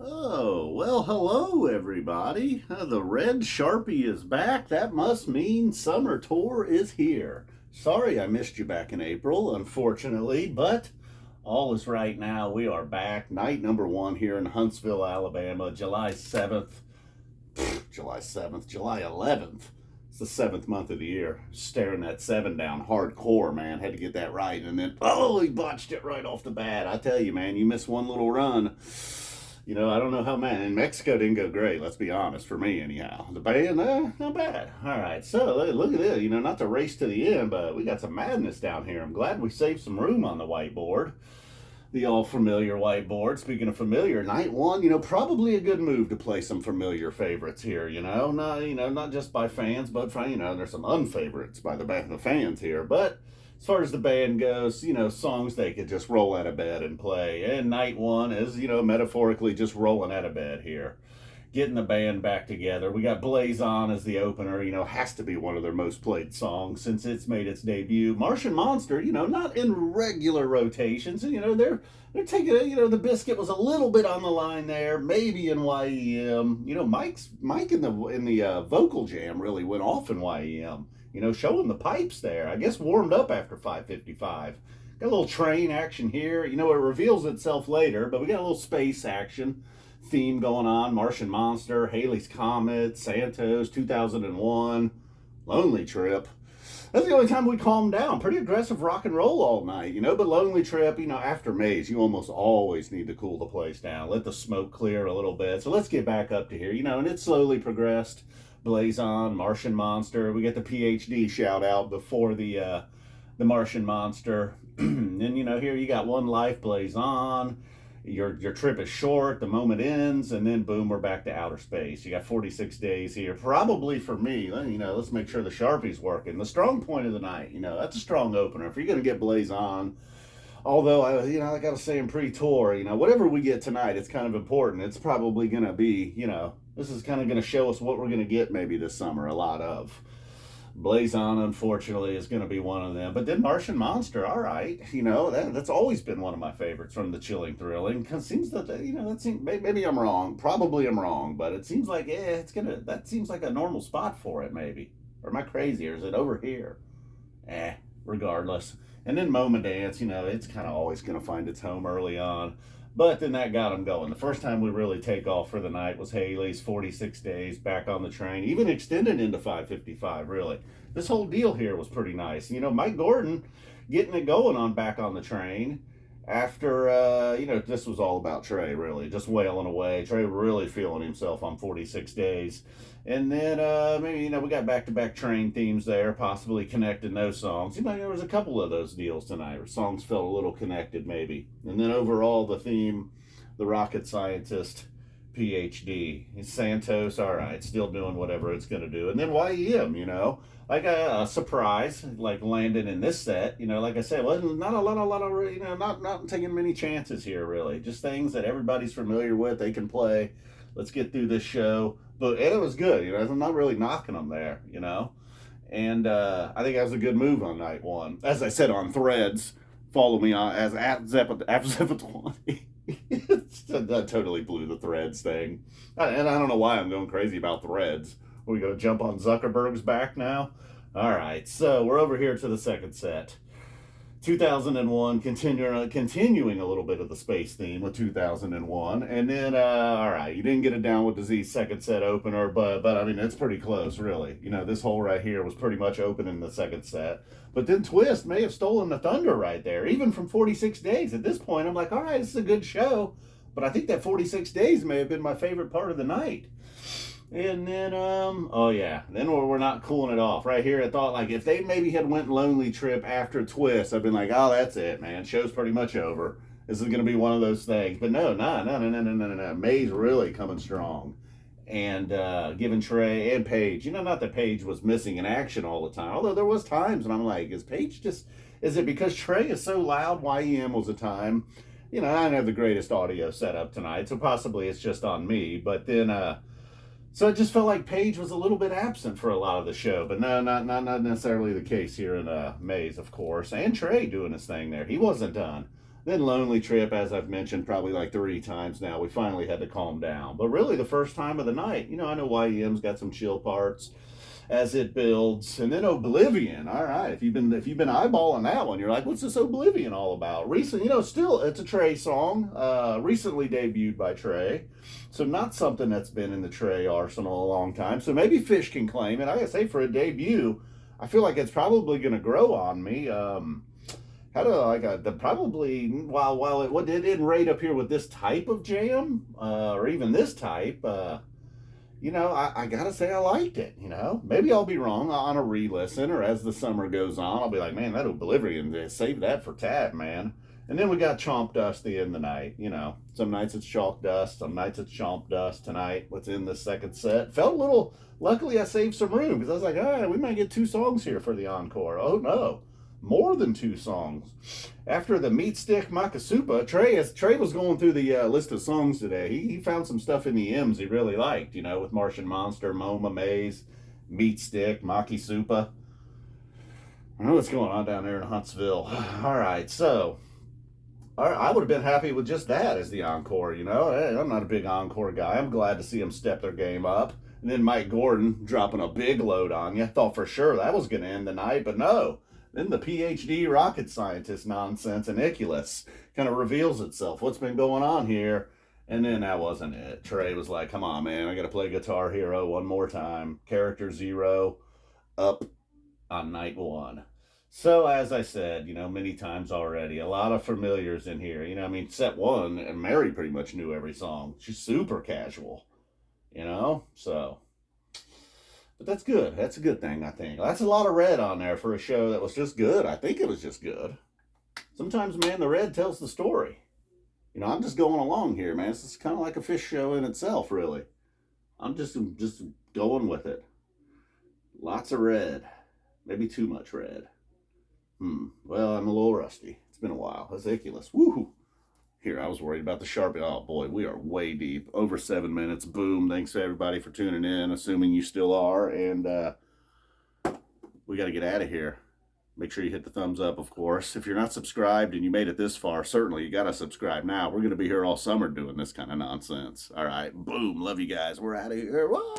Oh, well, hello, everybody. The Red Sharpie is back. That must mean summer tour is here. Sorry I missed you back in April, unfortunately, but all is right now. We are back. Night number one here in Huntsville, Alabama, July 7th. July 7th, July 11th. It's the seventh month of the year. Staring that seven down hardcore, man. Had to get that right. And then, oh, he botched it right off the bat. I tell you, man, you miss one little run. I don't know how, man. And Mexico didn't go great, let's be honest, for me, anyhow. The band, not bad. All right, so look at this. Not to race to the end, but we got some madness down here. I'm glad we saved some room on the whiteboard. The all familiar whiteboard. Speaking of familiar, night one, probably a good move to play some familiar favorites here, not just by fans, but there's some unfavorites by the fans here. But as far as the band goes, songs they could just roll out of bed and play. And night one is, metaphorically just rolling out of bed here, getting the band back together. We got Blaze On as the opener, has to be one of their most played songs since it's made its debut. Martian Monster, not in regular rotations. They're taking it, the biscuit was a little bit on the line there, maybe in YEM. Mike in the vocal jam really went off in YEM. Showing the pipes there. I guess warmed up after 5:55. Got a little train action here. It reveals itself later, but we got a little space action theme going on. Martian Monster, Halley's Comet, SANTOS, 2001, Lonely Trip. That's the only time we calmed down. Pretty aggressive rock and roll all night, but Lonely Trip, after Maze, you almost always need to cool the place down. Let the smoke clear a little bit. So let's get back up to here, and it slowly progressed. Blaze On, Martian Monster. We get the PhD shout out before the Martian Monster. And here you got One Life, Blaze On. Your trip is short, the moment ends, and then boom, we're back to outer space. You got 46 days here. Probably for me, let's make sure the Sharpie's working. The strong point of the night, that's a strong opener. If you're going to get Blaze On, although, I got to say in pre-tour, whatever we get tonight, it's kind of important. It's probably going to be, this is kind of going to show us what we're going to get maybe this summer, a lot of. Blaze On, unfortunately, is going to be one of them. But then Martian Monster, all right. That's always been one of my favorites from the Chilling Thrilling. Cause it seems maybe I'm wrong. Probably I'm wrong. But it seems like, that seems like a normal spot for it, maybe. Or am I crazy? Or is it over here? Regardless. And then Moma Dance, it's kind of always going to find its home early on. But then that got them going. The first time we really take off for the night was Halley's 46 Days, Back on the Train, even extended into 5:55, really. This whole deal here was pretty nice. Mike Gordon getting it going on Back on the Train after, this was all about Trey, really, just wailing away. Trey really feeling himself on 46 Days. And then maybe, we got back-to-back train themes there, possibly connecting those songs. There was a couple of those deals tonight where songs felt a little connected, maybe. And then overall, the theme, the rocket scientist, PhD. SANTOS, all right, still doing whatever it's going to do. And then YEM, like a surprise, like landing in this set. Like I said, well, not a lot of, not taking many chances here, really. Just things that everybody's familiar with, they can play. Let's get through this show. And it was good, I'm not really knocking them there, And I think that was a good move on night one. As I said on Threads, follow me on as at Zepp20. That totally blew the Threads thing. And I don't know why I'm going crazy about Threads. Are we going to jump on Zuckerberg's back now? All right, so we're over here to the second set. 2001, continuing a little bit of the space theme with 2001, and then all right, you didn't get it down with the Z second set opener, but I mean it's pretty close, really. This hole right here was pretty much open in the second set, but then Twist may have stolen the thunder right there, even from 46 Days. At this point, I'm like, all right, this is a good show, but I think that 46 Days may have been my favorite part of the night. And then, oh yeah, then we're not cooling it off. Right here, I thought, like, if they maybe had went Lonely Trip after Twist, I've been like, oh, that's it, man. Show's pretty much over. This is going to be one of those things. But no. May's really coming strong. And giving Trey and Paige, not that Paige was missing in action all the time. Although there was times when I'm like, is it because Trey is so loud? YEM was a time. I didn't have the greatest audio setup tonight, so possibly it's just on me. But then, so it just felt like Paige was a little bit absent for a lot of the show, but no, not necessarily the case here in Maze, of course. And Trey doing his thing there. He wasn't done. Then Lonely Trip, as I've mentioned probably like 3 times now, we finally had to calm down. But really, the first time of the night, I know YEM's got some chill parts as it builds, and then Oblivion. All right, if you've been eyeballing that one, you're like, what's this Oblivion all about? Recent, still it's a Trey song, recently debuted by Trey, so not something that's been in the Trey arsenal a long time. So maybe Phish can claim it. I gotta say, for a debut, I feel like it's probably gonna grow on me. How do I got the probably while it didn't rate up here with this type of jam, or even this type. I gotta say I liked it. Maybe I'll be wrong on a re-listen, or as the summer goes on, I'll be like, man, that Oblivion, save that for Tab, man. And then we got Chomp Dust the end of the night. Some nights it's Chalk Dust, some nights it's Chomp Dust. Tonight, what's in the second set? Felt a little. Luckily, I saved some room because I was like, all right, we might get 2 songs here for the encore. Oh no, more than 2 songs. After the Meatstick Makisupa, Trey was going through the list of songs today. He found some stuff in the M's he really liked, with Martian Monster, Moma, Maze, Meatstick, Makisupa. I know what's going on down there in Huntsville. All right, so I would have been happy with just that as the encore, Hey, I'm not a big encore guy. I'm glad to see them step their game up. And then Mike Gordon dropping a big load on you. Thought for sure that was going to end the night, but no. Then the PhD rocket scientist nonsense and Icculus kind of reveals itself. What's been going on here? And then that wasn't it. Trey was like, come on, man. I got to play Guitar Hero one more time. Character 0 up on night 1. So, as I said, many times already, a lot of familiars in here. Set 1, and Mary pretty much knew every song. She's super casual, so. But that's good. That's a good thing, I think. That's a lot of red on there for a show that was just good. I think it was just good. Sometimes, man, the red tells the story. I'm just going along here, man. This is kind of like a Phish show in itself, really. I'm just going with it. Lots of red. Maybe too much red. Well, I'm a little rusty. It's been a while. That's Icculus. Woohoo! Here, I was worried about the Sharpie. Oh, boy, we are way deep. Over 7 minutes. Boom. Thanks to everybody for tuning in, assuming you still are. And we got to get out of here. Make sure you hit the thumbs up, of course. If you're not subscribed and you made it this far, certainly you got to subscribe now. We're going to be here all summer doing this kind of nonsense. All right. Boom. Love you guys. We're out of here. Whoa.